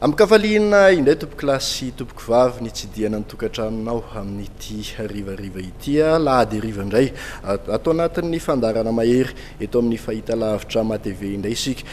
Amkafaliana indray tompoko lasy tompoko vavy ny tsidiana ny tokantranonao amin'ity rivariva ity lahady riva indray atao anatin'ny fandarana mahery eto amin'ny fahita lavitra matv indray isika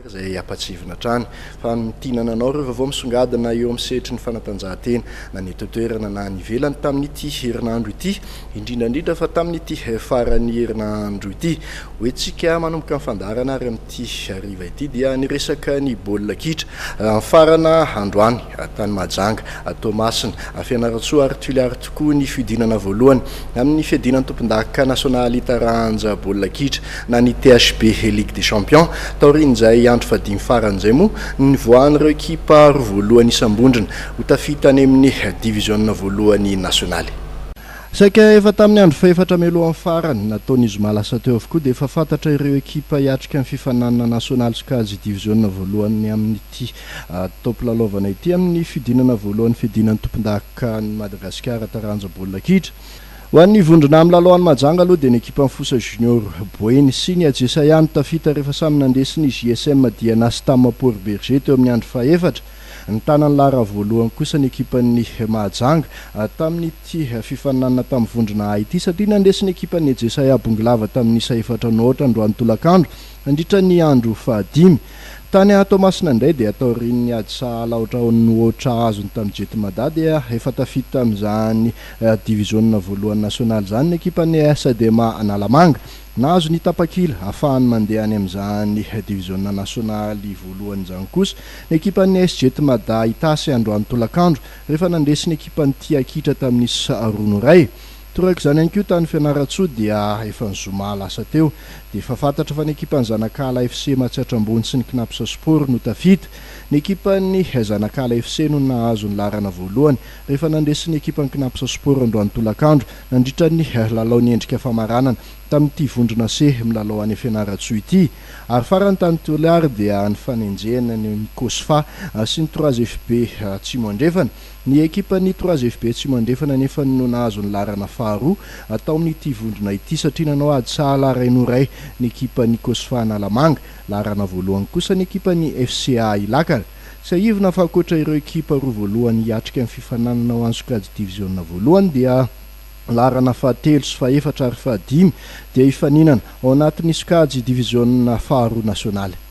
zay apatsivina trany fa nitinana anao reo vao misongadina eo amin'ny setry ny fanatanjahantena na ny totoerana na ny velany tamin'ity herinandro ity indrindrandrindra fa tamin'ity farany herinandro ity hoentsika manomboka ny fandarana ary amin'ity riva ity dia niresaka ny baolina kitra farana androany tany Mahajanga Tomasina Fianaratsoa ary Tuilery tokoa ny fidinana voalohany amin'ny fiadinan'ny tompon-daka nasionaly taranja baolina kitra na ny THB Ligue des Champions taorin'izay fadimy faran'izay moa nivoan'ireo ekipa voalohany isam-bondrona ho tafitany amin'ny division voalohany nasionaly. Saika efa tamin'ny andro faefatra melohan'ny farany nataon'izy malasa teo avokoa dia efa fantatra ireo ekipa hiatrika amin'ny fifananana nasionaly sokajy division voalohany amin'ity top lalaovana ity amin'ny fidinana voalohany fidinan'ny tompon-daka ny Madagasikara taranja baolina kitra. Ho an'ny vondrona amin'ny lalaoan'ny Mahajanga aloha dia ny ekipa ny Fosa Junior Boeny sy ny Ajesa ihany tafita rehefa samy nandesy ny JSM dia nasy tamin'ny Port Berger teo amin'ny andro faefatra. Ny tanany lara voalohany kosa ny ekipan'ny Mahajanga tamin'ity fifananana tamin'ny vondrona ity satria nandesy ny ekipan'ny Ajesa Abonglava tamin'ny isa efatra noatra androany tolakandro nandritra ny andro fahadimy. Tany Tomasina indray dia ataorin'ny Adsa laotra noatra azony tamin'ny Jetmada dia efa tafita amin'izany division voalohany nasionaly zany ny ekipan'ny SDMA Analamanga nahazo ny tapakila ahafahany mandeha any amin'izany division nasionaly voalohany zany kosa ny ekipan'ny Jetmada Itasy androany tolakandro rehefa nandesy ny ekipan'ny Tiakitra tamin'ny roa ray. Torako zany ihany koa tany Fianaratsoa dia efa nizoma lasa teo dia efa fantatra fa ny ekipan'ny Zanakala FC Matsiatra ambony sy ny Knapsa Sport no tafita. Ny ekipan'ny Zanakala FC no nahazo ny larana voalohany rehefa nandesy ny ekipan'ny Knapsa Sport androany tolakandro nandritra ny lalao ny endrika famaranana tamin'ity vondrona C milalao any Fianaratsoa ity. Ary farany tany Toliary dia ny fanenjehana ny Kosfa sy ny 3FB Tsimo Andrefana. Ny ekipan'ny 3FB Tsimo Andrefana nefa no nahazo ny larana faharoa atao amin'ity vondrona ity satria nanao ady sahala rai노ray ny ekipan'ny Kosfa Analamanga, larana voalohany kosa ny ekipan'ny FCA Ilakala. Saivina fa ankoatra ireo ekipa roa voalohany hiatrika amin'ny fifananana ho an'ny sokajy division voalohany dia larana fahatelo sy faefatra ary fahadimy dia hifaninana ao anatin'ny sokajy division faharoa nasionaly.